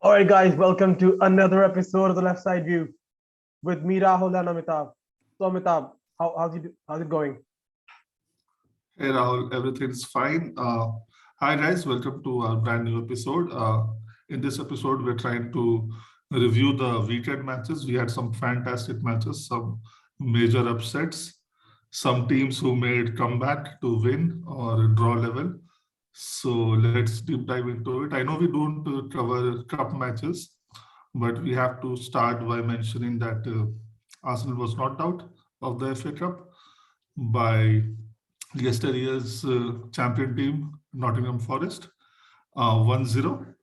All right, guys, welcome to another episode of the Left Side View with me, Rahul and Amitabh. So, Amitabh, how's it going? Hey Rahul, everything is fine. Hi guys, welcome to our brand new episode. In this episode, we're trying to review the weekend matches. We had some fantastic matches, some major upsets, some teams who made comeback to win or draw level. So let's deep dive into it. I know we don't cover cup matches, but we have to start by mentioning that Arsenal was knocked out of the FA Cup by yesterday's champion team, Nottingham Forest, 1-0.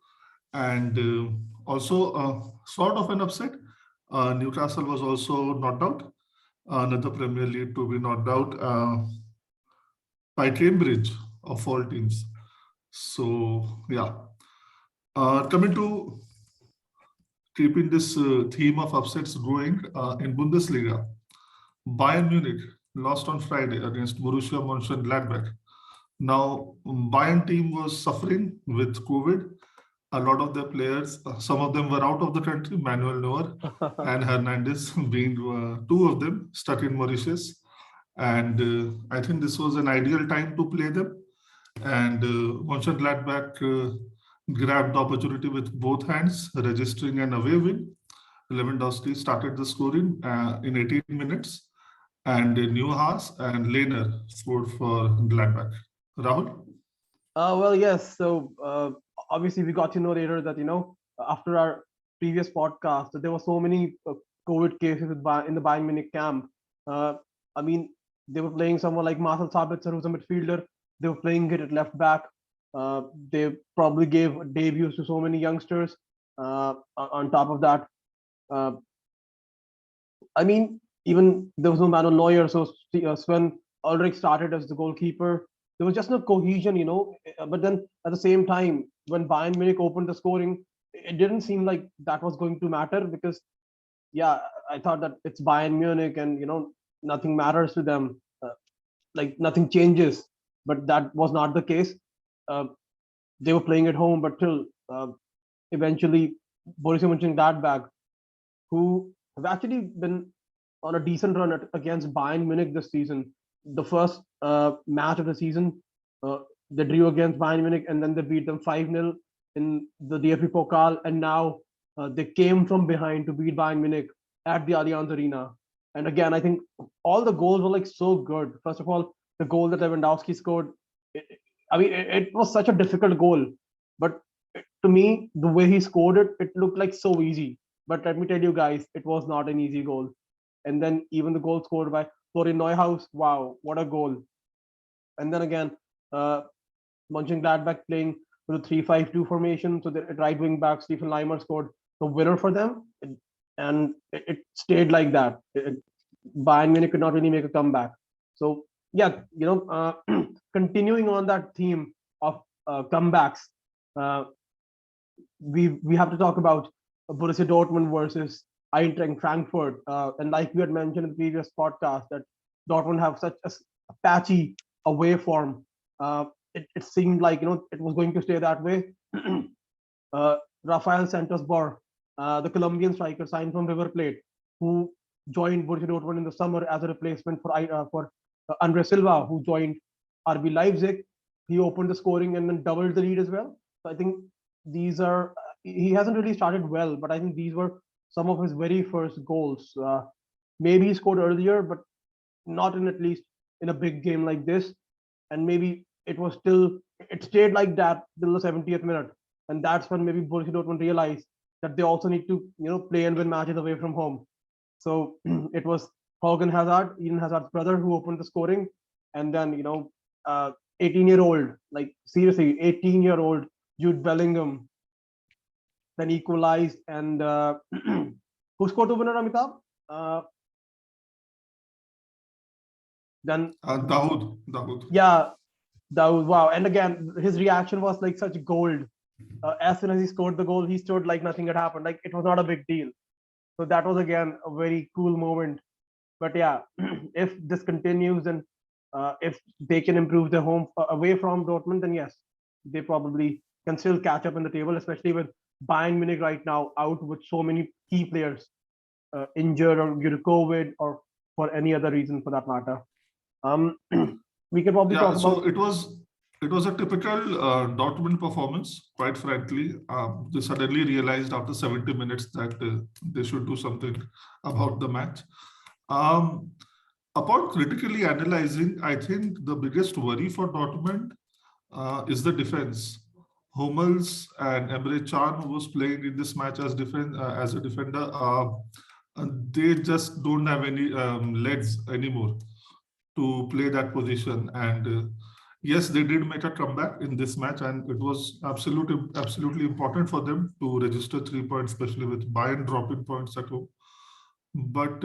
And also, sort of an upset. Newcastle was also knocked out, another Premier League to be knocked out by Cambridge, of all teams. So, yeah. Coming to keeping this theme of upsets going in Bundesliga, Bayern Munich lost on Friday against Borussia Mönchengladbach. Now, Bayern team was suffering with COVID. A lot of their players, some of them were out of the country, Manuel Neuer and Hernandez being two of them stuck in Mauritius. And I think this was an ideal time to play them. And Mönchengladbach grabbed the opportunity with both hands, registering an away win. Lewandowski started the scoring in 18 minutes, and Neuhaus and Lehner scored for Gladbach. Rahul? Well, yes. So, obviously, we got to know later that after our previous podcast, that there were so many COVID cases in the Bayern Munich camp. Uh, I mean, they were playing someone like Marcel Sabitzer, who's a midfielder. They were playing it at left back. They probably gave debuts to so many youngsters. On top of that, uh, I mean, even there was no Manuel Neuer, so Sven Ulrich started as the goalkeeper. There was just no cohesion. But then at the same time, when Bayern Munich opened the scoring, it didn't seem like that was going to matter because, yeah, I thought that it's Bayern Munich and nothing matters to them, like nothing changes. But that was not the case. Uh, they were playing at home, but till eventually Borussia Mönchengladbach, who have actually been on a decent run against Bayern Munich this season. The first match of the season, uh, they drew against Bayern Munich and then they beat them 5-0 in the DFB Pokal. And now they came from behind to beat Bayern Munich at the Allianz Arena. And again, I think all the goals were like so good. First of all, the goal that Lewandowski scored, I mean, it was such a difficult goal. But to me, the way he scored it, it looked like so easy. But let me tell you guys, it was not an easy goal. And then even the goal scored by Florian Neuhaus, wow, what a goal. And then again, uh, Mönchengladbach playing with a 3-5-2 formation. So the right wing back, Stephen Leimer, scored the winner for them. And it stayed like that. Bayern Munich could not really make a comeback. So, yeah, continuing on that theme of comebacks, uh, we have to talk about Borussia Dortmund versus Eintracht Frankfurt. And like we had mentioned in the previous podcast, that Dortmund have such a patchy away form. It seemed like it was going to stay that way. Rafael Santos Bor, the Colombian striker signed from River Plate, who joined Borussia Dortmund in the summer as a replacement for Andre Silva, who joined RB Leipzig. He opened the scoring and then doubled the lead as well. So I think these are he hasn't really started well, but I think these were some of his very first goals. Maybe he scored earlier, but not in at least in a big game like this. And maybe it stayed like that till the 70th minute, and that's when maybe Borussia Dortmund realized that they also need to play and win matches away from home. So it was Hogan Hazard, Eden Hazard's brother, who opened the scoring, and then 18-year-old, like seriously, 18-year-old Jude Bellingham then equalized, and who scored the winner, Amitabh? Then Dahoud. yeah, that was wow. And again, his reaction was like such gold. As soon as he scored the goal, he stood like nothing had happened. Like it was not a big deal. So that was again a very cool moment. But yeah, if this continues and if they can improve their home away from Dortmund, then yes, they probably can still catch up in the table, especially with Bayern Munich right now out with so many key players injured or due to COVID or for any other reason for that matter. Um, we can probably Yeah, talk so about. it was a typical Dortmund performance, quite frankly. They suddenly realized after 70 minutes that they should do something about the match. Um, Upon critically analyzing, I think the biggest worry for Dortmund is the defense. Hummels and Emre Can, who was playing in this match as a defender, they just don't have any legs anymore to play that position. And yes, they did make a comeback in this match, and it was absolutely important for them to register 3 points, especially with Bayern dropping points at home. But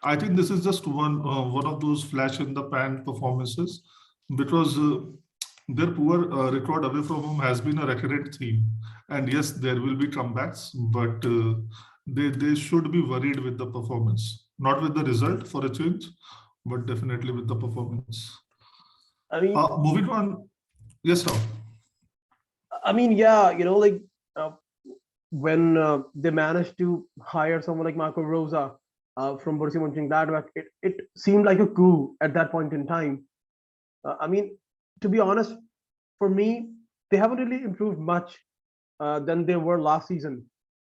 I think this is just one of those flash in the pan performances, because their poor record away from home has been a recurrent theme. And yes, there will be comebacks, but they should be worried with the performance, not with the result for a change, but definitely with the performance. I mean, Moving on, yes, Rahul. yeah, like uh, when they managed to hire someone like Marco Rosa from Borussia Mönchengladbach, it seemed like a coup at that point in time. I mean, to be honest, for me, they haven't really improved much than they were last season.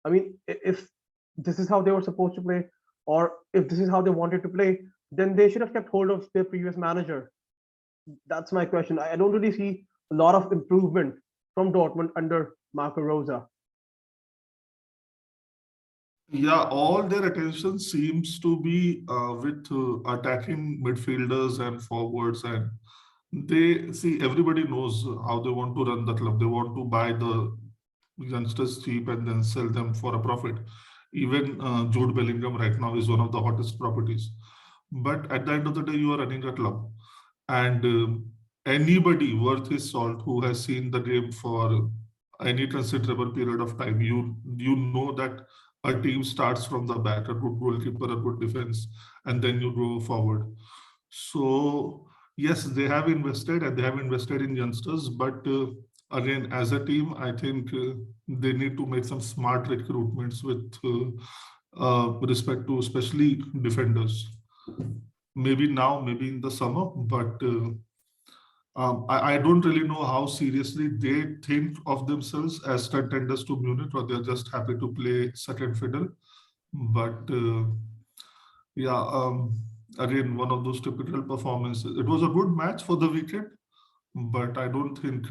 I mean, if this is how they were supposed to play, or if this is how they wanted to play, then they should have kept hold of their previous manager. That's my question. I don't really see a lot of improvement from Dortmund under Marco Rosa. Yeah, all their attention seems to be with attacking midfielders and forwards, and they see everybody knows how they want to run the club. They want to buy the youngsters cheap and then sell them for a profit. Even Jude Bellingham right now is one of the hottest properties. But at the end of the day, you are running a club, and anybody worth his salt who has seen the game for any considerable period of time, you know that a team starts from the back, a good goalkeeper, a good defense, and then you go forward. So yes, they have invested and they have invested in youngsters, but again, as a team, I think they need to make some smart recruitments with respect to especially defenders. Maybe now, maybe in the summer, but I don't really know how seriously they think of themselves as contenders to Munich, or they're just happy to play second fiddle. But yeah, again, one of those typical performances. It was a good match for the weekend, but I don't think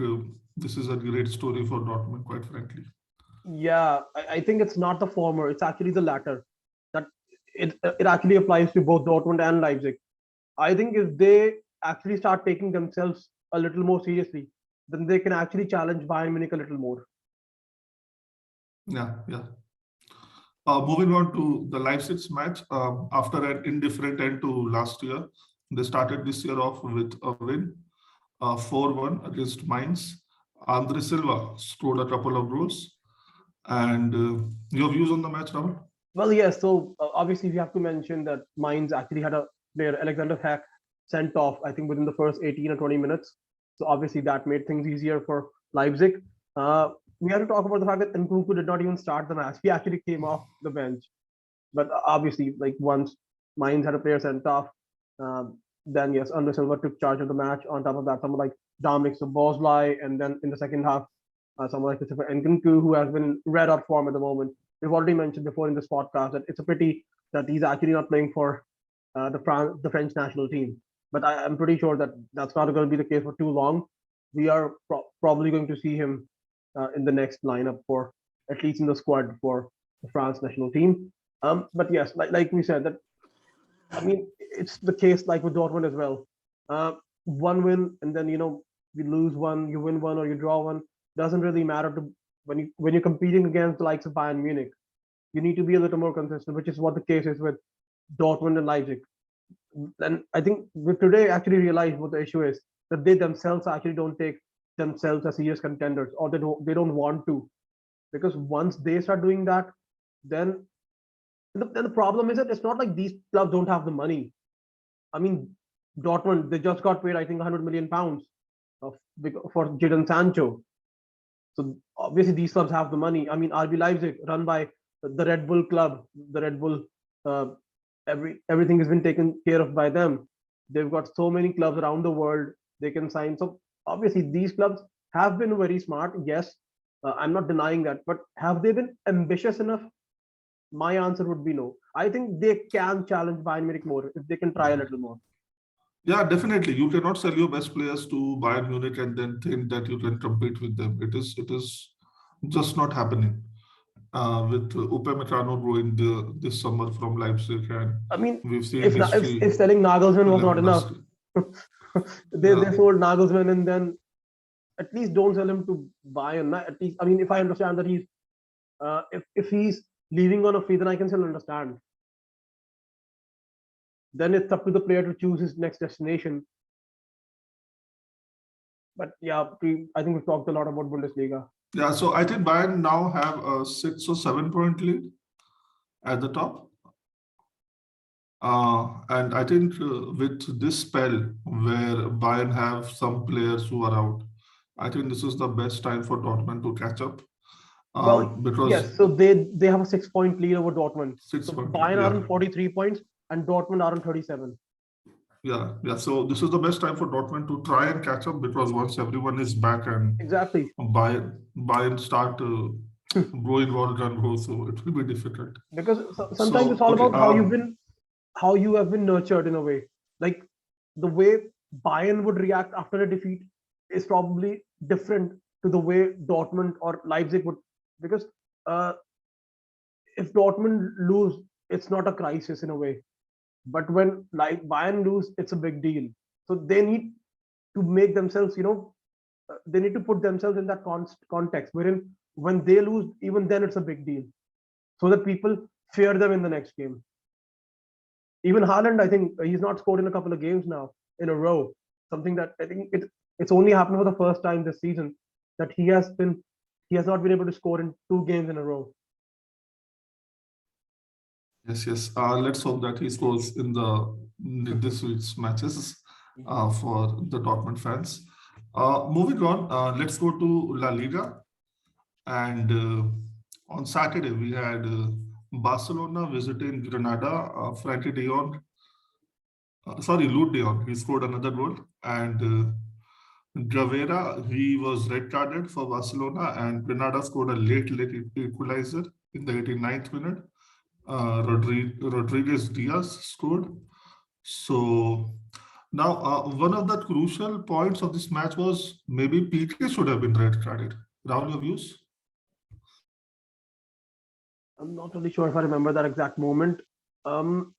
this is a great story for Dortmund, quite frankly. Yeah, I think it's not the former, it's actually the latter. That it actually applies to both Dortmund and Leipzig. I think if they actually start taking themselves a little more seriously, then they can actually challenge Bayern Munich a little more. Yeah, yeah. Moving on to the Leipzig match, after an indifferent end to last year, they started this year off with a win, 4-1 against Mainz. Andre Silva scored a couple of goals. And your views on the match, Rahul? Well, yes. So obviously, we have to mention that Mainz actually had a player, Alexander Hack, sent off, I think, within the first 18 or 20 minutes. So obviously, that made things easier for Leipzig. We have to talk about the fact that Nkunku did not even start the match. He actually came off the bench. But obviously, like once Mainz had a player sent off, then yes, Andre Silva took charge of the match. On top of that, someone like Dominic Szoboszlai, and then in the second half, someone like Christopher Nkunku, who has been in red hot form at the moment. We've already mentioned before in this podcast that it's a pity that he's actually not playing for the French national team. But I'm pretty sure that that's not going to be the case for too long. We are probably going to see him in the next lineup for at least in the squad for the France national team. But yes, like we said, that I mean, it's the case like with Dortmund as well. One win, and then you lose one, you win one, or you draw one. Doesn't really matter to when you're competing against the likes of Bayern Munich. You need to be a little more consistent, which is what the case is with Dortmund and Leipzig. And I think we today actually realized what the issue is, that they themselves actually don't take themselves as serious contenders, or they don't want to, because once they start doing that, then the problem is that it's not like these clubs don't have the money. I mean, Dortmund, they just got paid, I think, 100 million pounds of, for Jadon Sancho. So obviously these clubs have the money. I mean, RB Leipzig, run by the Red Bull club, the Red Bull, uh, everything has been taken care of by them. They've got so many clubs around the world they can sign. So obviously these clubs have been very smart. Yes, I'm not denying that, but have they been ambitious enough? My answer would be no. I think they can challenge Bayern Munich more if they can try a little more. Yeah, definitely. You cannot sell your best players to Bayern Munich and then think that you can compete with them. It is just not happening. With Upamecano growing this summer from Leipzig, and I mean, we've seen if history. selling Nagelsmann was not enough, Lewandowski. they Yeah, sold Nagelsmann, and then at least don't sell him to Bayern. At least, I mean, if I understand that he's if he's leaving on a free, then I can still understand. Then it's up to the player to choose his next destination. But yeah, I think we've talked a lot about Bundesliga. yeah. So I think Bayern now have a 6 or 7 point lead at the top. And I think with this spell where Bayern have some players who are out, I think this is the best time for Dortmund to catch up. Well, Because yes. So they have a 6 point lead over Dortmund. six So point, Bayern are yeah, on 43 points and Dortmund are on 37. yeah. So this is the best time for Dortmund to try and catch up, because once everyone is back and Exactly. Bayern start growing or run growth, so it will be difficult. Because sometimes it's So all okay, about how you have been nurtured in a way. Like the way Bayern would react after a defeat is probably different to the way Dortmund or Leipzig would. Because uh, if Dortmund lose, it's not a crisis in a way. But when like Bayern lose, it's a big deal. So they need to make themselves, they need to put themselves in that context wherein when they lose, even then it's a big deal, so that people fear them in the next game. Even Haaland, I think he's not scored in a couple of games now in a row. Something that I think it's only happened for the first time this season that he has not been able to score in 2 games in a row. yes. Let's hope that he scores in this week's matches for the Dortmund fans. Moving on, let's go to La Liga. And on Saturday, we had Barcelona visiting Granada. Frankie de Jong, Luke de Jong, he scored another goal. And Gravera, he was red carded for Barcelona, and Granada scored a late equalizer in the 89th minute. Rodriguez Diaz scored. So now, one of the crucial points of this match was maybe PK should have been red carded. Rahul, your views? I'm not really sure if I remember that exact moment. Um,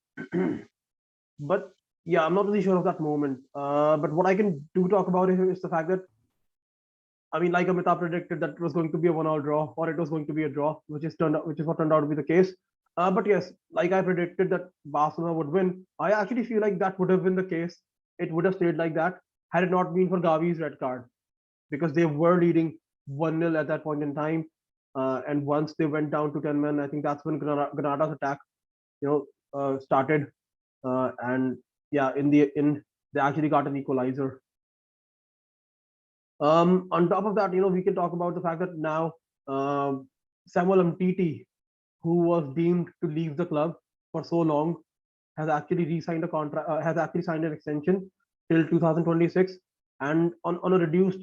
but yeah, I'm not really sure of that moment. But what I can do talk about it is the fact that I mean, like Amitabh predicted that it was going to be a 1-all draw, or it was going to be a draw, which is what turned out to be the case. But yes, like I predicted that Barcelona would win. I actually feel like that would have been the case. It would have stayed like that had it not been for Gavi's red card, because they were leading 1-0 at that point in time. And once they went down to 10 men, I think that's when Granada's attack, started. And yeah, in the end, they actually got an equalizer. On top of that, we can talk about the fact that now Samuel Umtiti, who was deemed to leave the club for so long, has actually re-signed a contract, has actually signed an extension till 2026, and on a reduced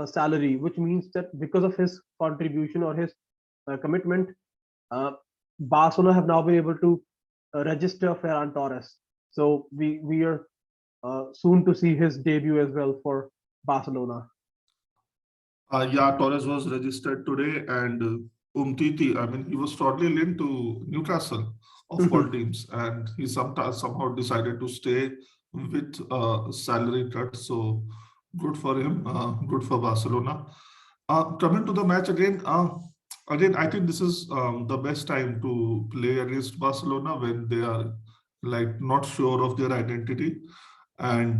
salary, which means that because of his contribution or his commitment, uh, Barcelona have now been able to register Ferran Torres. So we are soon to see his debut as well for Barcelona. Yeah, Torres was registered today, and Umtiti, I mean, he was totally linked to Newcastle of all teams, and he somehow decided to stay with salary cut. So good for him, good for Barcelona. Coming to the match again, I think this is the best time to play against Barcelona when they are like not sure of their identity, and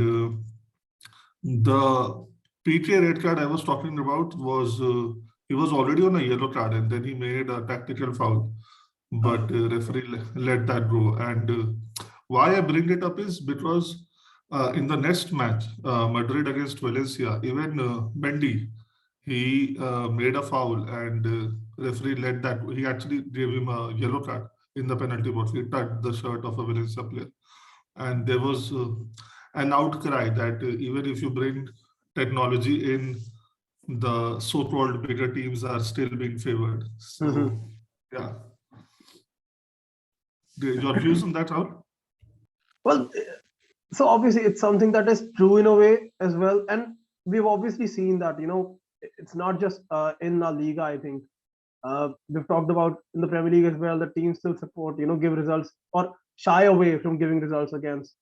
the PK red card I was talking about was he was already on a yellow card, and then he made a tactical foul, but referee let that go. And why I bring it up is because in the next match, Madrid against Valencia, even Mendy, he made a foul and referee let that. He actually gave him a yellow card in the penalty box. He touched the shirt of a Valencia player, and there was an outcry that even if you bring technology in, the so-called bigger teams are still being favored. Mhm. So, yeah. Your views on that, Raul? Well, so obviously it's something that is true in a way as well, and we've obviously seen that it's not just in La Liga. I think we've talked about in the Premier League as well. The teams still support, give results or shy away from giving results against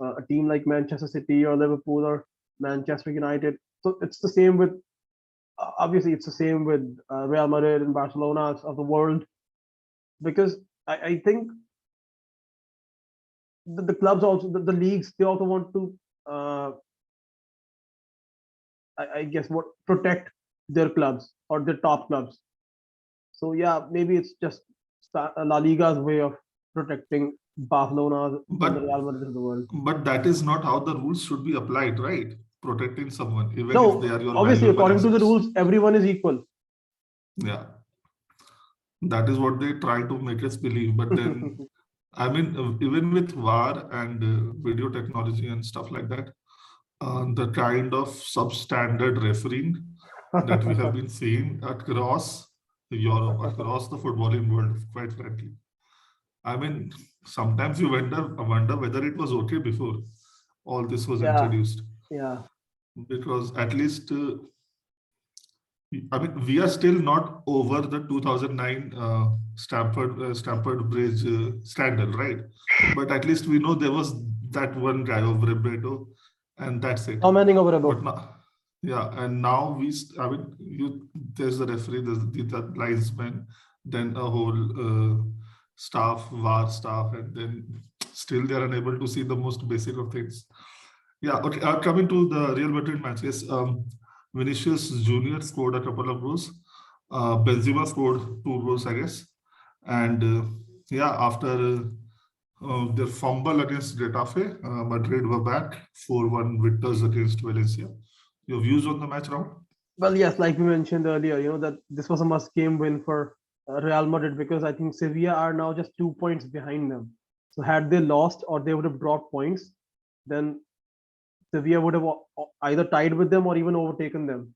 a team like Manchester City or Liverpool or Manchester United. So it's the same with obviously it's the same with Real Madrid and Barcelona of the world, because I think the clubs also the leagues, they also want to uh, I guess what protect their clubs or their top clubs. So yeah, maybe it's just La Liga's way of protecting Barcelona and the But Real Madrid of the world. that is not how the rules should be applied, right? Protecting someone, even if they No, are your obviously valuable according to the assets. rules, everyone is equal. Yeah, that is what they try to make us believe. But then, I mean, even with VAR and video technology and stuff like that, the kind of substandard refereeing that we have been seeing across Europe, across the footballing world, quite frankly. I mean, sometimes you wonder whether it was okay before all this was Yeah, introduced, yeah. because at least I mean we are still not over the 2009 Stamford Bridge scandal, right? But at least we know there was that one guy over Roberto, and that's it. Commenting over a But book. now, yeah, and now I mean, there's the referee, there's the linesman, then a whole staff, VAR staff, and then still they are unable to see the most basic of things. Yeah, okay. Coming to the Real Madrid match, yes, Vinicius Junior scored a couple of goals. Benzema scored two goals, I guess. And yeah, after their fumble against Getafe, Madrid were back 4-1 victors against Valencia. Your views on the match, Raul? Well, yes, like we mentioned earlier, that this was a must-game win for Real Madrid, because I think Sevilla are now just 2 points behind them. So had they lost or they would have dropped points, then Sevilla would have either tied with them or even overtaken them.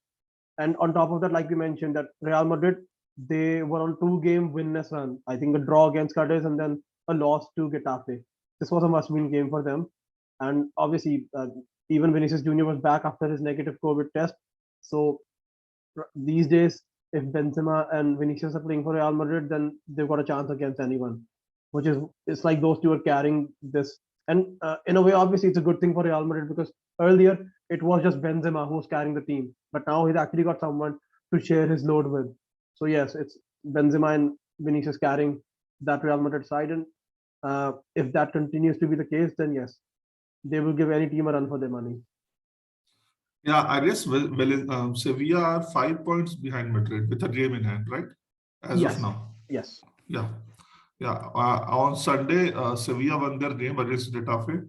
And on top of that, like we mentioned, that Real Madrid, they were on 2-game winless run. I think a draw against Cadiz and then a loss to Getafe. This was a must-win game for them. And obviously, even Vinicius Junior was back after his negative COVID test. So these days, if Benzema and Vinicius are playing for Real Madrid, then they've got a chance against anyone. Which is, it's like those two are carrying this. And in a way, obviously, it's a good thing for Real Madrid, because earlier it was just Benzema who was carrying the team, but now he's actually got someone to share his load with. So yes, it's Benzema and Vinicius carrying that Real Madrid side, and if that continues to be the case, then yes, they will give any team a run for their money. Yeah, I guess Sevilla are 5 points behind Madrid with a game in hand, right? As of Yes, now. yes. Yeah. Yeah. On Sunday, Sevilla won their game against Getafe,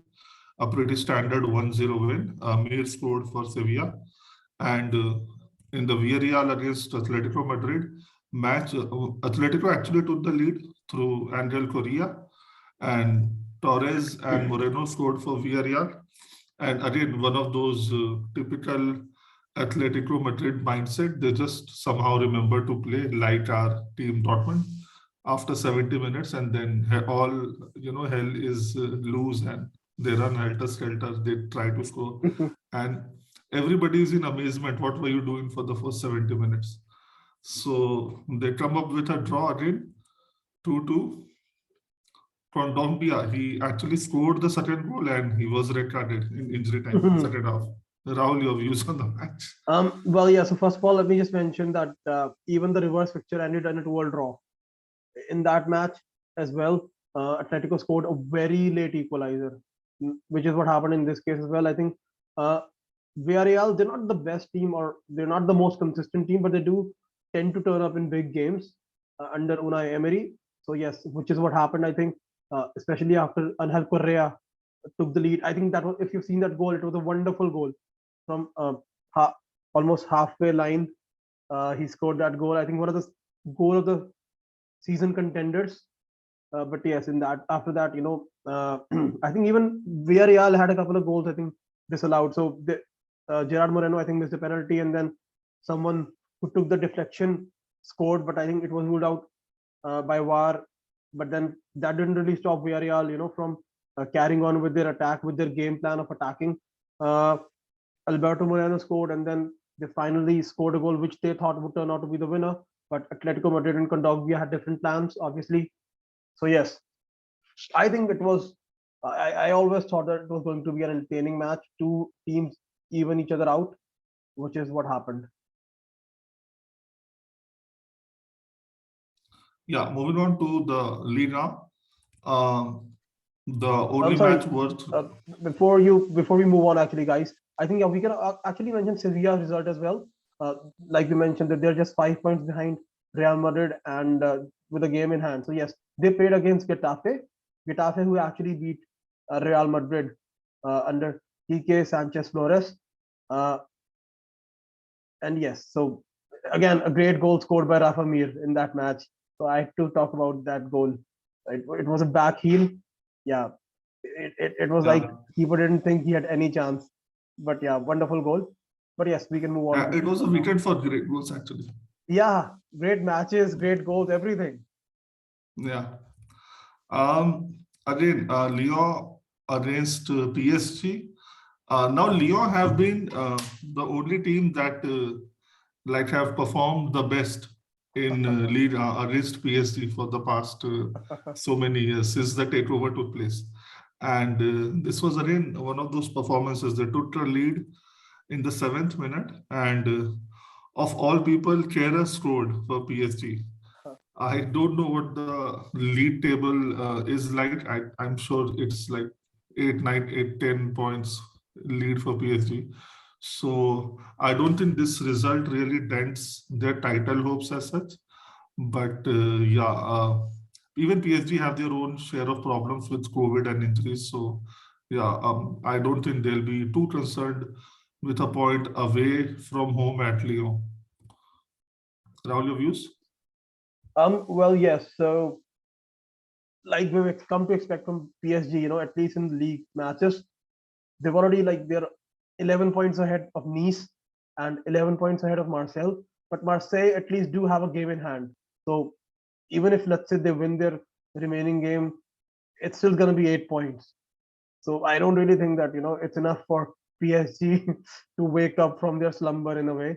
a pretty standard 1-0 win. Mir scored for Sevilla. And in the Villarreal against Atletico Madrid match, Atletico actually took the lead through Angel Correa, and Torres and Moreno scored for Villarreal. And again, one of those typical Atletico Madrid mindset. They just somehow remember to play like our team Dortmund after 70 minutes, and then all hell is loose, and they run helter skelter. They try to score, and everybody is in amazement. What were you doing for the first 70 minutes? So they come up with a draw again, 2-2. Kondogbia, he actually scored the second goal and he was red carded in injury time, second half. Rahul, your views on the match? Well, yeah. So first of all, let me just mention that even the reverse fixture ended in a 2-2 draw. In that match as well, Atletico scored a very late equalizer, which is what happened in this case as well. I think uh, Villarreal, they're not the best team or they're not the most consistent team, but they do tend to turn up in big games under Unai Emery. So yes, which is what happened. I think, especially after Angel Correa took the lead. I think that was, if you've seen that goal, it was a wonderful goal from almost halfway line. He scored that goal. I think one of the goal of the season contenders. But yes, in that after that, I think even Villarreal had a couple of goals. I think disallowed. So Gerard Moreno, I think, missed a penalty, and then someone who took the deflection scored, but I think it was ruled out by VAR. But then that didn't really stop Villarreal, from carrying on with their attack, with their game plan of attacking. Uh, Alberto Moreno scored, and then they finally scored a goal which they thought would turn out to be the winner. But Atletico Madrid and Condoglia had different plans, obviously. So yes, I think it was. I always thought that it was going to be an entertaining match. Two teams even each other out, which is what happened. Yeah, moving on to the Liga. The I'm only sorry. match worth. Before we move on, actually, guys, I think, yeah, we can actually mention Sevilla's result as well. Like we mentioned, that they're just 5 points behind Real Madrid, and with a game in hand. So yes, they played against Getafe, who actually beat Real Madrid under Quique Sanchez Flores. Uh, and yes, so again, a great goal scored by Rafa Mir in that match. So I had to talk about that goal. It was a back heel. Yeah, it was like Yeah, keeper didn't think he had any chance. But yeah, wonderful goal. But yes, we can move on it was a now. weekend for great goals actually. Yeah, great matches, great goals, everything. Yeah. Again, Lyon against PSG. Now Lyon have been the only team that like have performed the best in lead against PSG for the past so many years since the takeover took place. And this was again one of those performances. They took the lead in the 7th minute, and of all people, Kehrer scored for PSG. I don't know what the lead table is like. I'm sure it's like 8, 9, 8, 10 points lead for PSG. So I don't think this result really dents their title hopes as such. But even PSG have their own share of problems with COVID and injuries. So yeah, I don't think they'll be too concerned with a point away from home at Lyon. Rahul, your views? Well, yes. So like we've come to expect from PSG, at least in the league matches, they've already like they're 11 points ahead of Nice and 11 points ahead of Marseille. But Marseille at least do have a game in hand. So even if, let's say, they win their remaining game, it's still going to be 8 points. So I don't really think that it's enough for PSG to wake up from their slumber in a way.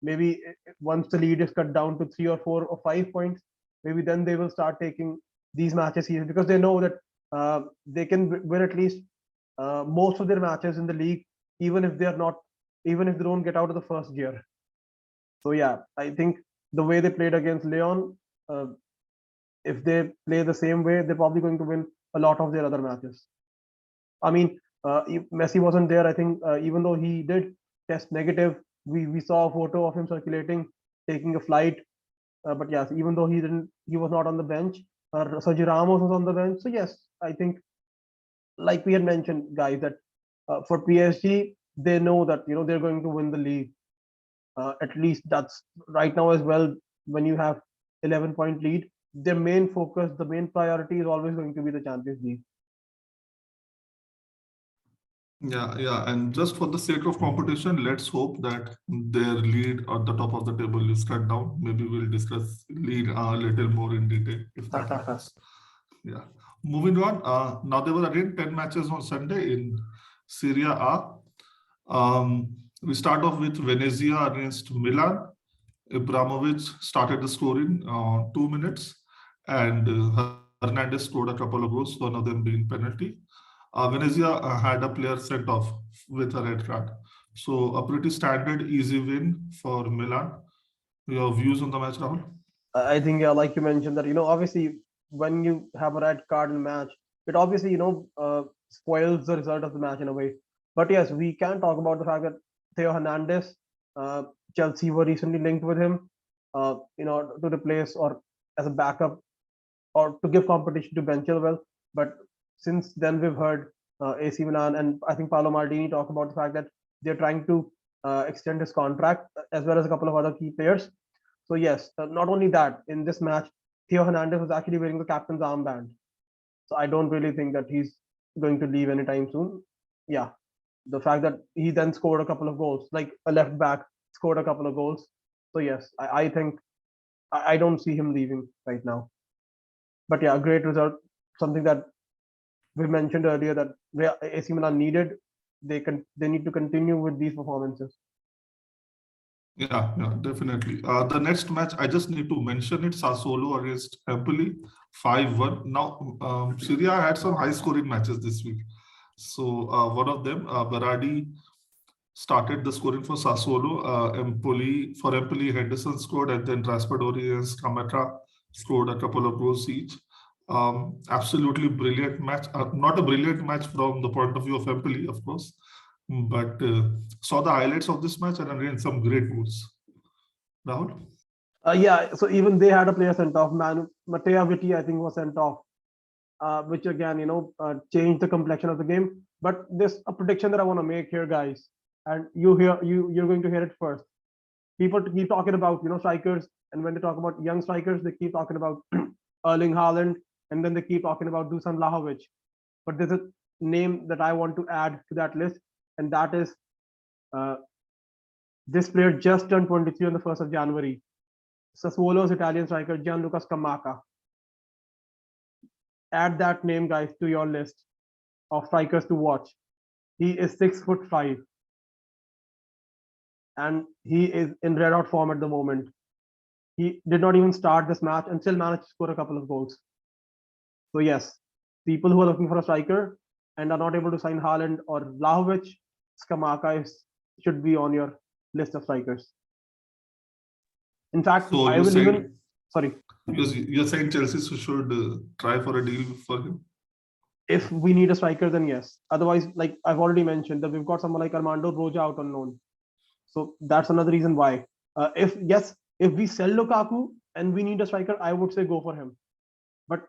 Maybe once the lead is cut down to 3 or 4 or 5 points, maybe then they will start taking these matches here, because they know that they can win at least most of their matches in the league, even if even if they don't get out of the first gear. So yeah, I think the way they played against Leon, uh, if they play the same way, they're probably going to win a lot of their other matches. I mean, if Messi wasn't there, I think, even though he did test negative, we saw a photo of him circulating, taking a flight. But yes, even though he was not on the bench. Sergio Ramos was on the bench. So yes, I think, like we had mentioned, guys, that for PSG, they know that they're going to win the league. At least that's right now as well. When you have 11-point lead, their main focus, the main priority is always going to be the Champions League. Yeah, yeah. And just for the sake of competition, let's hope that their lead at the top of the table is cut down. Maybe we'll discuss lead a little more in detail if that happens. Yeah. Moving on. Now there were again 10 matches on Sunday in Serie A. We start off with Venezia against Milan. Ibrahimovic started the scoring 2 minutes, and Hernandez scored a couple of goals, one of them being penalty. Venezia had a player sent off with a red card. So a pretty standard, easy win for Milan. Your views on the match, Rahul? I think, yeah, like you mentioned, that obviously when you have a red card in a match, it obviously spoils the result of the match in a way. But yes, we can talk about the fact that Theo Hernandez, uh, Chelsea were recently linked with him, to replace or as a backup or to give competition to Ben Chilwell. But since then, we've heard AC Milan and I think Paolo Maldini talk about the fact that they're trying to extend his contract, as well as a couple of other key players. So yes, not only that, in this match, Theo Hernandez was actually wearing the captain's armband. So I don't really think that he's going to leave anytime soon. Yeah, the fact that he then scored a couple of goals, like a left back scored a couple of goals. So yes, I think I don't see him leaving right now. But yeah, a great result, something that we mentioned earlier that AC Milan needed. They need to continue with these performances. Yeah, yeah, definitely. The next match, I just need to mention it, Sassuolo against Empoli, 5-1. Now, Serie A had some high-scoring matches this week. So one of them, Berardi started the scoring for Sassuolo. Empoli, Henderson scored, and then Raspadori and Scamacca scored a couple of goals each. Absolutely brilliant match. Not a brilliant match from the point of view of Empoli, of course, but saw the highlights of this match and again some great goals. Rahul? Yeah, so even they had a player sent off. Matteo Vitti, I think, was sent off, which again, changed the complexion of the game. But there's a prediction that I want to make here, guys, and you're going to hear it first. People keep talking about strikers, and when they talk about young strikers, they keep talking about Erling Haaland, and then they keep talking about Dusan Vlahovic. But there's a name that I want to add to that list, and that is this player just turned 23 on the 1st of January. Sassuolo's Italian striker Gianluca Scamacca. Add that name, guys, to your list of strikers to watch. He is 6'5", and he is in red hot form at the moment. He did not even start this match and still managed to score a couple of goals. So yes, people who are looking for a striker and are not able to sign Haaland or Vlahovic, Scamacca should be on your list of strikers. In fact, So I will even sorry. Because you're saying Chelsea should try for a deal for him. If we need a striker, then yes. Otherwise, like I've already mentioned, that we've got someone like Armando Broja out on loan. So that's another reason why. If we sell Lukaku and we need a striker, I would say go for him. But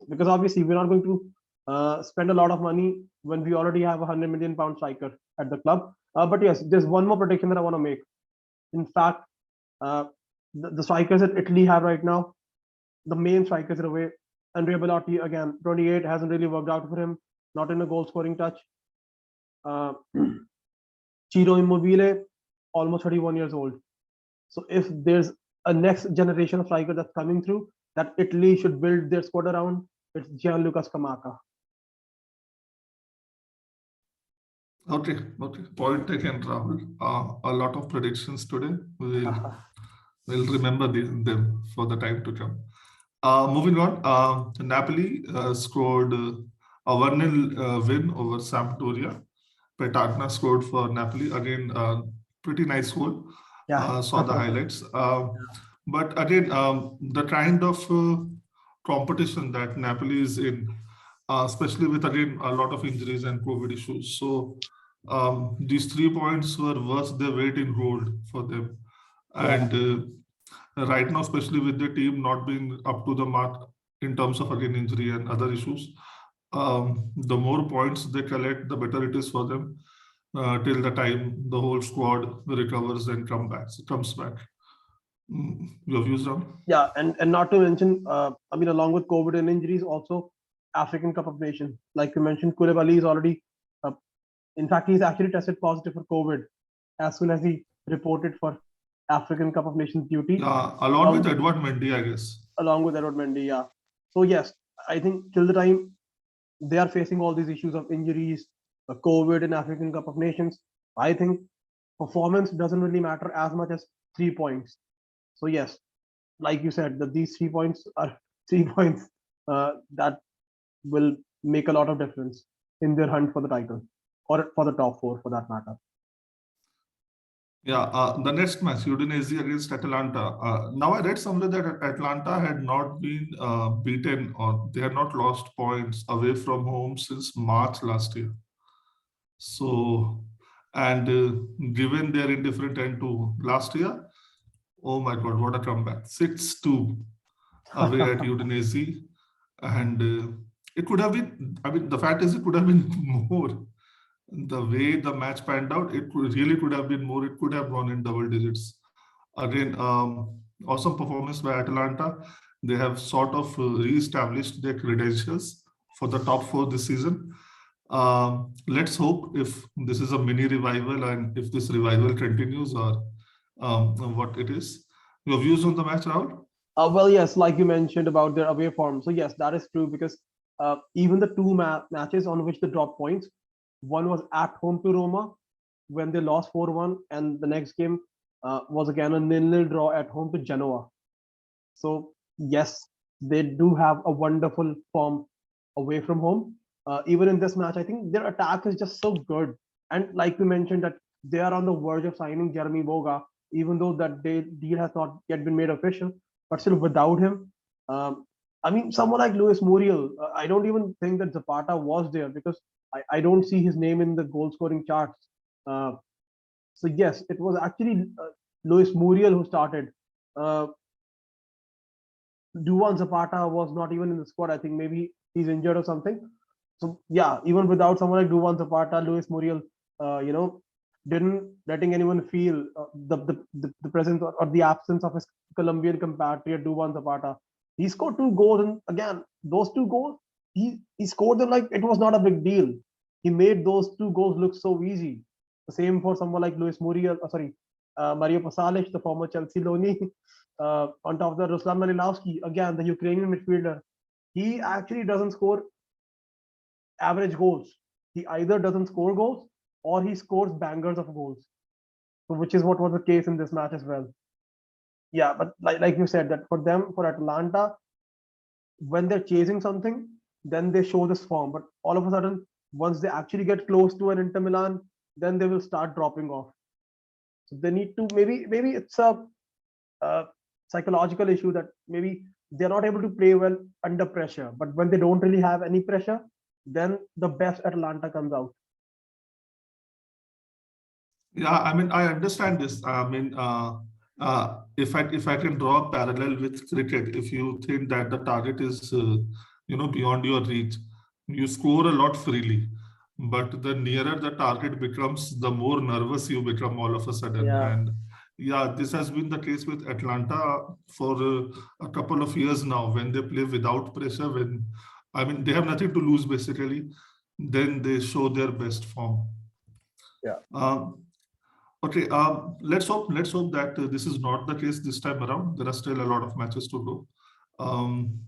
because obviously we're not going to spend a lot of money when we already have a £100 million striker at the club. But yes, there's one more prediction that I want to make. In fact, the strikers that Italy have right now, the main strikers in a way, Andrea Bellotti, again, 28, hasn't really worked out for him, not in a goal scoring touch. Ciro Immobile, almost 31 years old. So if there's a next generation of striker that's coming through that Italy should build their squad around, it's Gianluca Scamacca. Okay. Point taken, Rahul. A lot of predictions today. We'll remember them for the time to come. Moving on, Napoli scored a 1-0 win over Sampdoria. Petagna scored for Napoli. Again, pretty nice goal. Yeah. Saw the highlights. But again, the kind of competition that Napoli is in, especially with, again, a lot of injuries and COVID issues. So these 3 points were worth their weight in gold for them. And right now, especially with the team not being up to the mark in terms of, again, injury and other issues, the more points they collect, the better it is for them till the time the whole squad recovers and comes back. Your views, Ram? Yeah, and not to mention, along with COVID and injuries, also African Cup of Nations. Like you mentioned, Koulibaly is already, in fact, he's actually tested positive for COVID as soon as he reported for African Cup of Nations duty. Along with Edouard Mendy, I guess. Along with Edouard Mendy, yeah. So yes, I think till the time they are facing all these issues of injuries, COVID and African Cup of Nations, I think performance doesn't really matter as much as 3 points. So yes, like you said, that these 3 points are 3 points that will make a lot of difference in their hunt for the title or for the top 4 for that matter. Yeah, the next match, Udinese against Atalanta. Now I read somewhere that Atalanta had not been beaten or they had not lost points away from home since March last year. So, and given their indifferent end to last year, oh my God, what a comeback. 6-2 away at Udinese. And it could have been, the fact is it could have been more. the way the match panned out, really could have been more. It could have gone in double digits. Again, awesome performance by Atalanta. They have sort of re-established their credentials for the top four this season. Let's hope if this is a mini revival and if this revival continues or what it is. Your views on the match, Rahul? Well, yes, like you mentioned about their away form. So yes, that is true because even the two matches on which they dropped points, one was at home to Roma when they lost 4-1, and the next game was again a nil-nil draw at home to Genoa. So yes, they do have a wonderful form away from home. Even in this match, I think their attack is just so good. And like we mentioned, that they are on the verge of signing Jeremy Boga, even though that deal has not yet been made official. But still, without him, I mean, someone like Luis Muriel, I don't even think that Zapata was there because I don't see his name in the goal scoring charts. Uh, so yes, it was actually Luis Muriel who started. Uh, Duvan Zapata was not even in the squad. I think maybe he's injured or something. So yeah, even without someone like Duvan Zapata, Luis Muriel, you know, didn't letting anyone feel the presence or the absence of his Colombian compatriot Duvan Zapata. He scored two goals, and again, those two goals, he scored them like it was not a big deal. He made those two goals look so easy. The same for someone like Luis Muriel, sorry, Mario Pasalic, the former Chelsea loanee. On top of that, Ruslan Malilowski, again, the Ukrainian midfielder, he actually doesn't score average goals. He either doesn't score goals or he scores bangers of goals. So which is what was the case in this match as well. Yeah, but like you said, that for them, for Atlanta, when they're chasing something, then they show this form. But all of a sudden, once they actually get close to an Inter Milan, then they will start dropping off. So they need to maybe it's a psychological issue that maybe they're not able to play well under pressure. But when they don't really have any pressure, then the best Atlanta comes out. Yeah, I mean, I understand this. I mean, if I can draw a parallel with cricket, if you think that the target is beyond your reach, you score a lot freely. But the nearer the target becomes, the more nervous you become all of a sudden. Yeah. And yeah, this has been the case with Atlanta for a couple of years now. When they play without pressure, when I mean they have nothing to lose basically, then they show their best form. Yeah. Um, Okay, let's hope that this is not the case this time around. There are still a lot of matches to go. Um,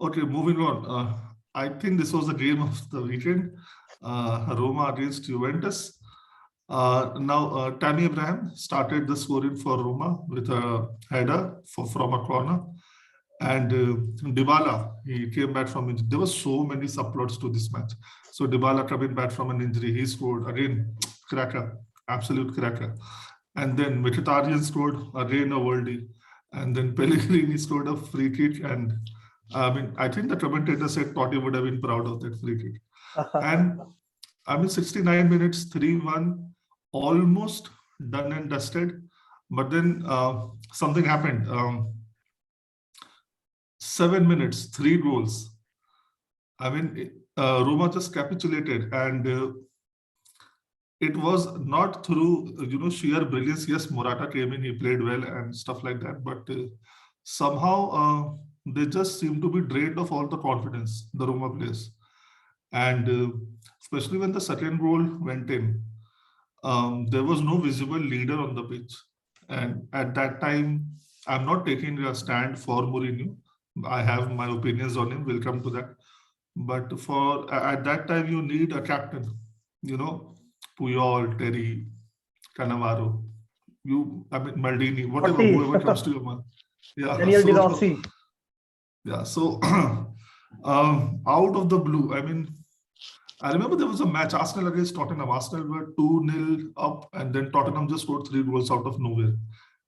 okay, moving on. I think this was the game of the weekend. Roma against Juventus. Now, Tammy Abraham started the scoring for Roma with a header from a corner. And Dybala, he came back from injury. There were so many subplots to this match. So Dybala coming back from an injury, he scored again, cracker, absolute cracker. And then Mkhitaryan scored again a worldie. And then Pellegrini scored a free kick. And I mean, I think the commentator said Totti would have been proud of that free kick. And I mean, 69 minutes, 3-1, almost done and dusted. But then something happened. 7 minutes, 3 goals. I mean, Roma just capitulated, and it was not through sheer brilliance. Yes, Morata came in, he played well and stuff like that, but somehow they just seem to be drained of all the confidence, the Roma players, and especially when the second goal went in, there was no visible leader on the pitch, and at that time, I'm not taking a stand for Mourinho. I have my opinions on him. We'll come to that. But for at that time, you need a captain. Puyol, Terry, Cannavaro. I mean Maldini, whatever, Totti. whoever comes to your mind. Yeah. Daniel De So Rossi. yeah. So out of the blue, I mean, I remember there was a match, Arsenal against Tottenham. Arsenal were 2-0 up, and then Tottenham just scored 3 goals out of nowhere.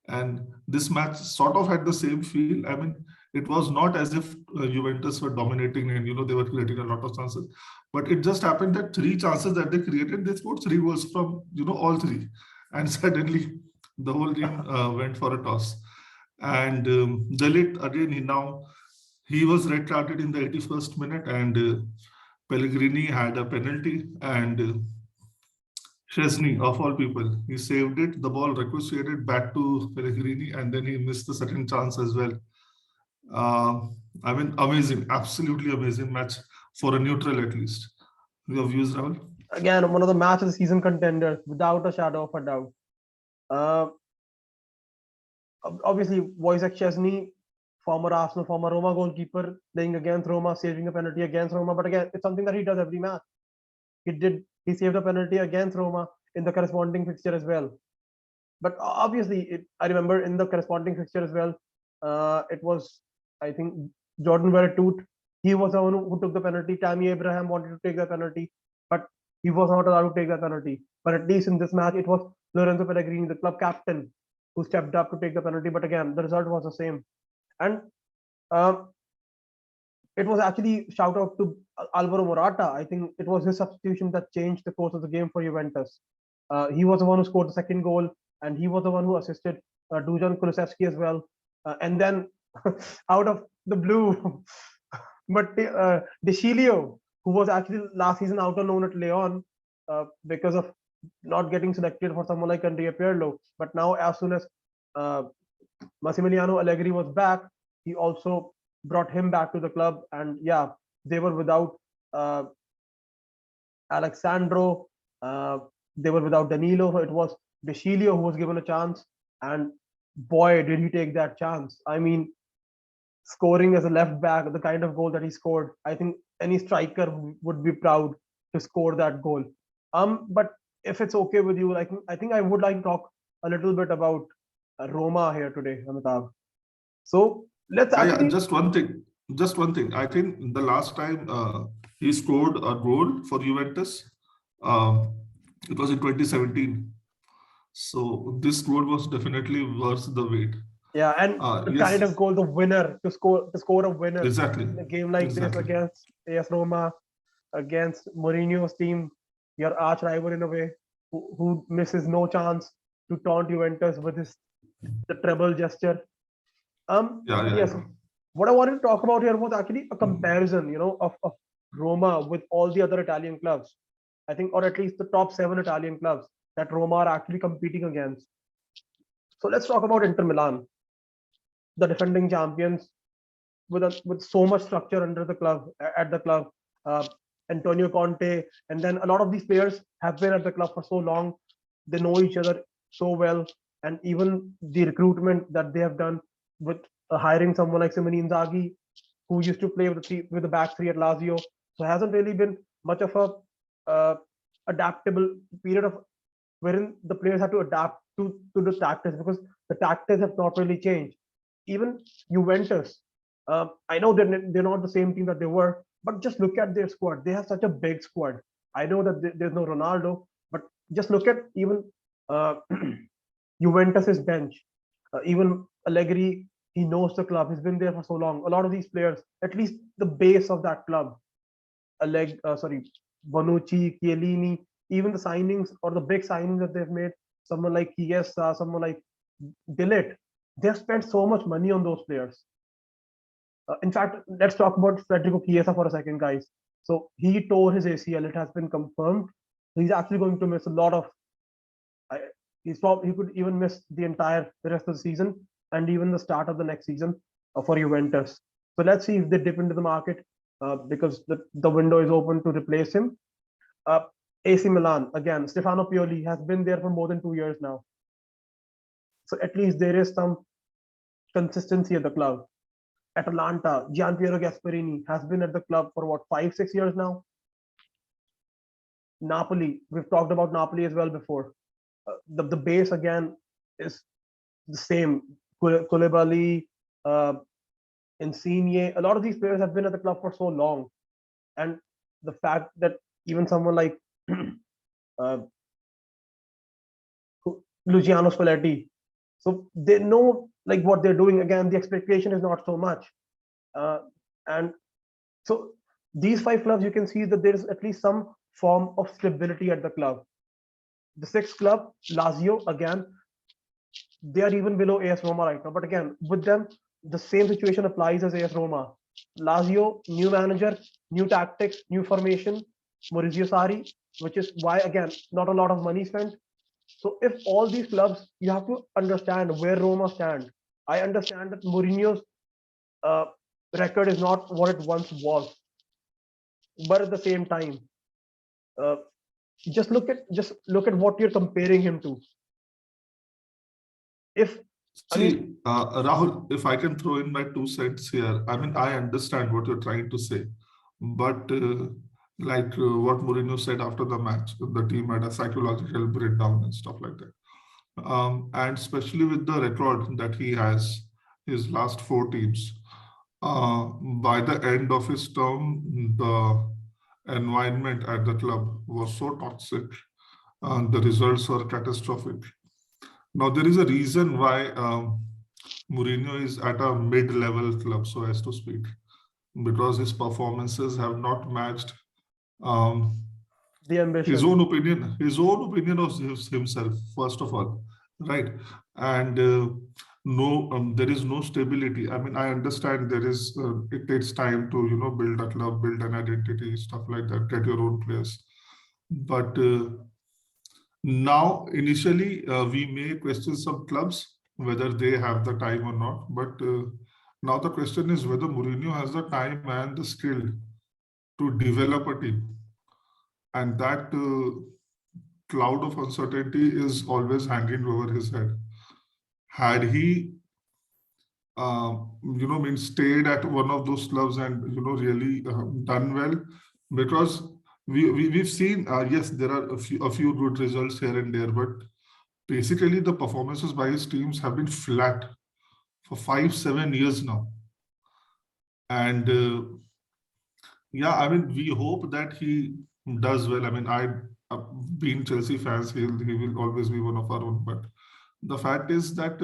And this match sort of had the same feel. I mean, it was not as if Juventus were dominating and they were creating a lot of chances, but it just happened that 3 chances that they created, they scored 3 goals from all three, and suddenly the whole game went for a toss. And De Ligt again, he was red carded in the 81st minute, and Pellegrini had a penalty, and Chesney, of all people, he saved it. The ball ricocheted back to Pellegrini, and then he missed the second chance as well. Uh, I mean, amazing, absolutely amazing match for a neutral at least. Your views, Rahul? Again, one of the match of the season contenders, without a shadow of a doubt. Uh, Obviously, Wojciech Szczesny, former Arsenal, former Roma goalkeeper, playing against Roma, saving a penalty against Roma. But again, it's something that he does every match. He saved a penalty against Roma in the corresponding fixture as well. But obviously, I remember in the corresponding fixture as well, it was, I think, Jordan Verretout. He was the one who took the penalty. Tammy Abraham wanted to take the penalty, but he was not allowed to take that penalty. But at least in this match, it was Lorenzo Pellegrini, the club captain, who stepped up to take the penalty. But again, the result was the same. And um, it was actually shout out to Alvaro Morata. I think it was his substitution that changed the course of the game for Juventus. He was the one who scored the second goal, and he was the one who assisted Dujan Kulusevski as well. And then out of the blue, but De Chilio, who was actually last season out on loan at Leon because of not getting selected for someone like Andrea Pirlo. But now, as soon as uh, Massimiliano Allegri was back, he also brought him back to the club. And yeah, they were without uh, Alexandro, they were without Danilo. So it was De Chilio who was given a chance. And boy, did he take that chance. I mean, scoring as a left back, the kind of goal that he scored, I think any striker would be proud to score that goal. But if it's okay with you, I think I would like to talk a little bit about Roma here today, Amitabh. So let's Yeah, actually. just one thing. Just one thing. I think the last time he scored a goal for Juventus, um, it was in 2017. So this goal was definitely worth the wait. Yeah, and the kind Yes, of goal, the winner to score a winner exactly, in a game like this exactly. against AS Roma, against Mourinho's team, your arch rival in a way, who misses no chance to taunt Juventus with the treble gesture. Yeah, yeah, Yes, yeah. what I wanted to talk about here was actually a Mm. comparison, of Roma with all the other Italian clubs. I think, or at least the top 7 Italian clubs that Roma are actually competing against. So let's talk about Inter Milan, the defending champions, with so much structure under the club at the club. Uh, Antonio Conte, and then a lot of these players have been at the club for so long. They know each other so well, and even the recruitment that they have done with hiring someone like Simone Inzaghi, who used to play with the back three at Lazio, so hasn't really been much of a adaptable period of wherein the players have to adapt to the tactics, because the tactics have not really changed. Even Juventus, I know they're not the same team that they were, but just look at their squad. They have such a big squad. I know that there's no Ronaldo, but just look at even uh, Juventus's bench. Even Allegri, he knows the club. He's been there for so long. A lot of these players, at least the base of that club, Bonucci, Chiellini, even the signings or the big signings that they've made, someone like Chiesa, someone like Dillet, they've spent so much money on those players. In fact, let's talk about Federico Chiesa for a second, guys. So he tore his ACL. It has been confirmed. He's actually going to miss a lot of. He could even miss the entire rest of the season and even the start of the next season for Juventus. So let's see if they dip into the market because the window is open to replace him. Uh, AC Milan, again, Stefano Pioli has been there for more than 2 years now. So at least there is some consistency at the club. Atalanta, Gianpiero Gasperini has been at the club for what, 5-6 years now. Napoli, we've talked about Napoli as well before. The base again is the same. Koulibaly, Insigne, a lot of these players have been at the club for so long, and the fact that even someone like uh, Luciano Spalletti, so they know like what they're doing. Again, the expectation is not so much, and so these 5 clubs, you can see that there is at least some form of stability at the club. The sixth club, Lazio, again, they are even below AS Roma right now. But again, with them, the same situation applies as AS Roma. Lazio, new manager, new tactics, new formation, Maurizio Sarri. which is why again not a lot of money spent. So if all these clubs, you have to understand where Roma stand. I understand that Mourinho's uh, record is not what it once was, but at the same time, uh, just look at what you're comparing him to. If I mean, See, Rahul, if I can throw in my 2 cents here, I mean, I understand what you're trying to say, but like what Mourinho said after the match, the team had a psychological breakdown and stuff like that. And especially with the record that he has, his last 4 teams, by the end of his term, the environment at the club was so toxic, the results were catastrophic. Now, there is a reason why Mourinho is at a mid-level club, so as to speak, because his performances have not matched um, the his ambition. own opinion of himself, first of all, right? And no, there is no stability. I mean, I understand there is, it takes time to, build a club, build an identity, stuff like that, get your own players. But now, initially, we may question some clubs whether they have the time or not. But now the question is whether Mourinho has the time and the skill to develop a team. And that cloud of uncertainty is always hanging over his head. Had he, stayed at one of those clubs and, really done well, because we've seen, yes, there are a few good results here and there, but basically the performances by his teams have been flat for 5-7 years now. And yeah, I mean, we hope that he does well. I mean, being Chelsea fans, he will always be one of our own. But the fact is that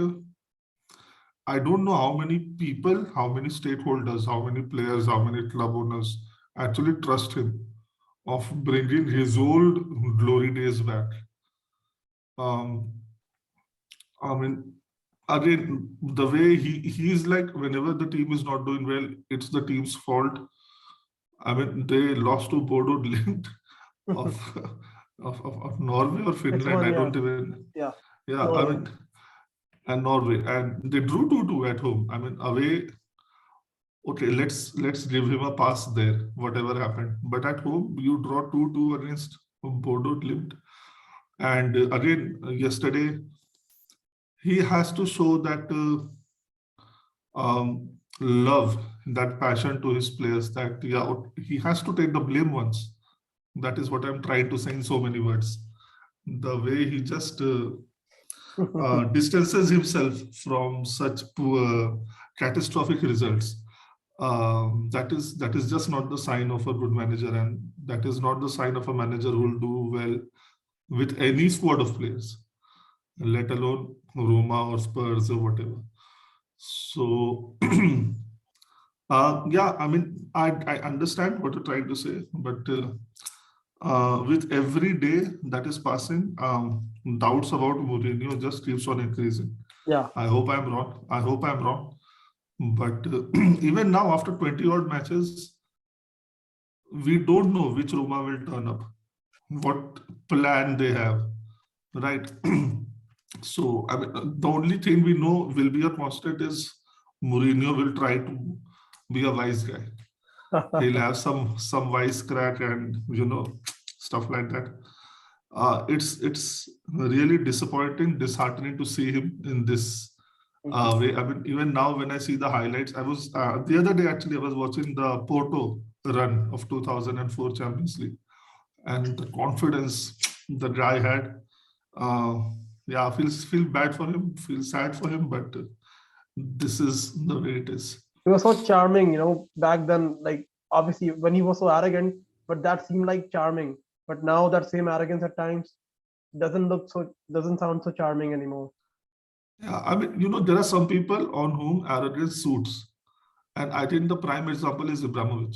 I don't know how many people, how many stakeholders, how many players, how many club owners actually trust him of bringing his old glory days back. Um, I mean, again, the way he's like, whenever the team is not doing well, it's the team's fault. I mean, they lost to Bodo Glimt of, of Norway or It's Finland. one, I yeah, don't even, yeah, yeah, I Norway. mean, and Norway, and they drew 2-2 at home. I mean, away, okay, let's give him a pass there, whatever happened. But at home, you draw 2-2 against Bodo Glimt. And again, yesterday, he has to show that love, that passion to his players, that yeah, he has to take the blame once. That is what I'm trying to say in so many words. The way he just distances himself from such poor, catastrophic results. That is just not the sign of a good manager, and that is not the sign of a manager who will do well with any squad of players, let alone Roma or Spurs or whatever. So, yeah, I mean, I understand what you're trying to say, but with every day that is passing, doubts about Mourinho just keeps on increasing. Yeah, I hope I'm wrong. I hope I'm wrong. But even now, after 20 odd matches, we don't know which Roma will turn up, what plan they have, right? So, I mean, the only thing we know will be a constant is Mourinho will try to be a wise guy. He'll have some wisecrack and stuff like that. It's really disappointing, disheartening to see him in this way. I mean, even now when I see the highlights, I was the other day actually I was watching the Porto run of 2004 Champions League, and the confidence the guy had. Uh, yeah, feel bad for him, feel sad for him, but this is the way it is. he was so charming, back then. Like obviously when he was so arrogant, but that seemed like charming. But now that same arrogance at times doesn't sound so charming anymore. Yeah, I mean, there are some people on whom arrogance suits. And I think the prime example is Ibrahimovic.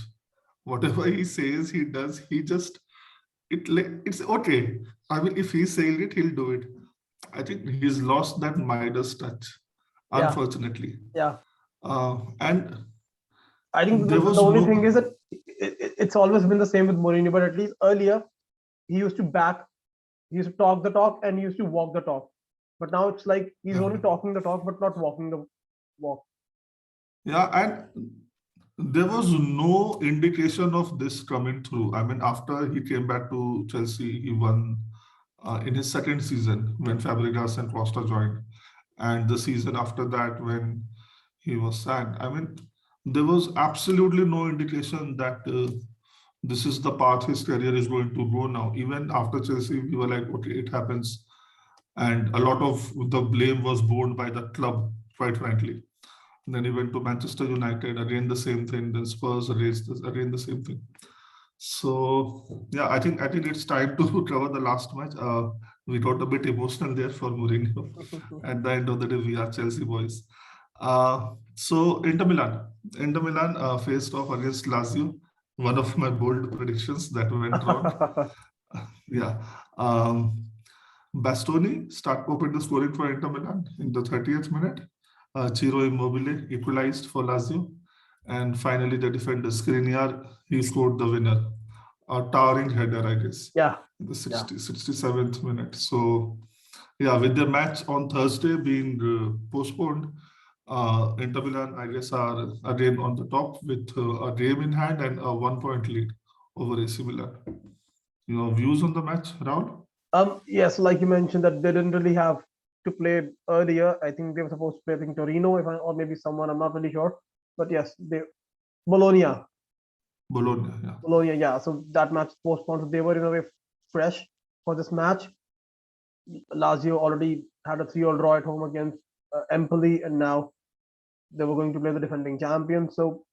Whatever he says, he does, it's okay. I mean, if he's saying it, he'll do it. I think he's lost that Midas touch, Yeah, unfortunately. yeah. And I think there the was only no, thing is that it's always been the same with Mourinho, but at least earlier he used to talk the talk and he used to walk the talk. But now it's like he's only talking the talk but not walking the walk. Yeah, and there was no indication of this coming through. I mean, after he came back to Chelsea, he won in his second season when Fabregas and Costa joined, and the season after that when he was sacked. I mean, there was absolutely no indication that this is the path his career is going to go now. Even after Chelsea, we were like, okay, it happens. And a lot of the blame was borne by the club, quite frankly. And then he went to Manchester United, again the same thing. Then Spurs again the same thing. So yeah, I think it's time to cover the last match. We got a bit emotional there for Mourinho. At the end of the day, we are Chelsea boys. So Inter Milan faced off against Lazio. One of my bold predictions that went wrong. Yeah. Bastoni opened the scoring for Inter Milan in the 30th minute. Ciro Immobile equalized for Lazio. And finally, the defender Skriniar, he scored the winner. A towering header, I guess. Yeah. In the 67th minute. So, yeah, with the match on Thursday being postponed, Inter Milan, I guess, are again on the top with a game in hand and a 1-point lead over AC Milan. Your views on the match, Rahul? Yes, like you mentioned that they didn't really have to play earlier. I think they were supposed to play, I think, Torino, or maybe someone, I'm not really sure. But yes, Bologna, yeah. So that match postponed. So they were in a way fresh for this match. Lazio already had a 3-3 draw at home against Empoli, and now they were going to play the defending champions. So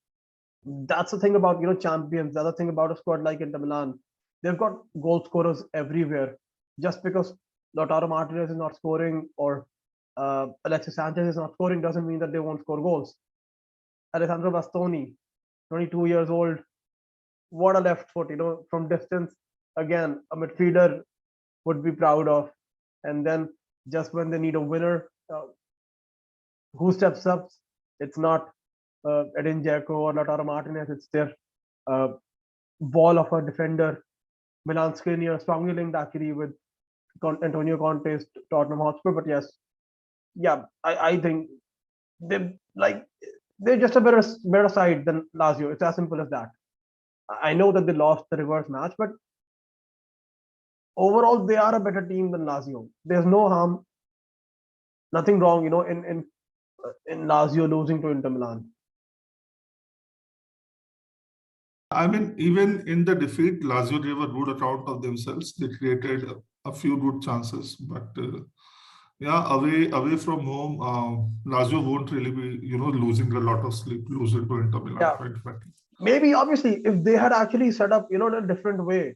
that's the thing about champions. The other thing about a squad like Inter Milan, they've got goal scorers everywhere. Just because Lautaro Martinez is not scoring or Alexis Sanchez is not scoring doesn't mean that they won't score goals. Alessandro Bastoni, 22 years old, what a left foot, from distance. Again, a midfielder would be proud of. And then just when they need a winner, who steps up? It's not Edin Dzeko or Lautaro Martinez. It's their ball of a defender. Milan Skriniar strongly linked actually with Antonio Conte's Tottenham Hotspur. But yes, yeah, I think they're just a better side than Lazio. It's as simple as that. I know that they lost the reverse match, but overall they are a better team than Lazio. There's no harm, nothing wrong, in Lazio losing to Inter Milan. I mean, even in the defeat, Lazio gave a good account of themselves. They created a few good chances, but yeah, away from home, Lazio won't really be, losing a lot of sleep, losing to Inter Milan. Yeah. Maybe, obviously, if they had actually set up, in a different way,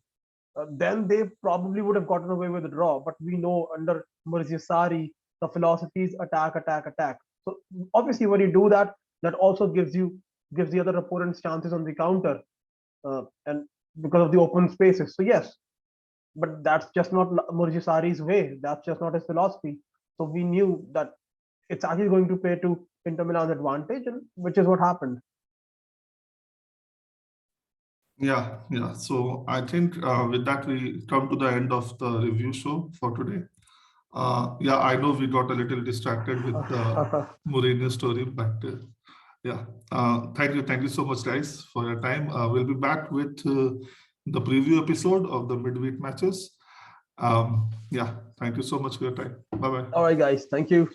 then they probably would have gotten away with the draw. But we know under Maurizio Sarri, the philosophy is attack. So obviously, when you do that, that also gives the other opponents chances on the counter, and because of the open spaces. So yes, but that's just not Maurizio Sarri's way. That's just not his philosophy. So we knew that it's actually going to play to Inter Milan's advantage, and which is what happened. Yeah. So I think with that, we come to the end of the review show for today. Yeah, I know we got a little distracted with the Mourinho story, but yeah, thank you so much, guys, for your time. We'll be back with the preview episode of the midweek matches. Yeah, thank you so much for your time. Bye-bye. All right, guys. Thank you.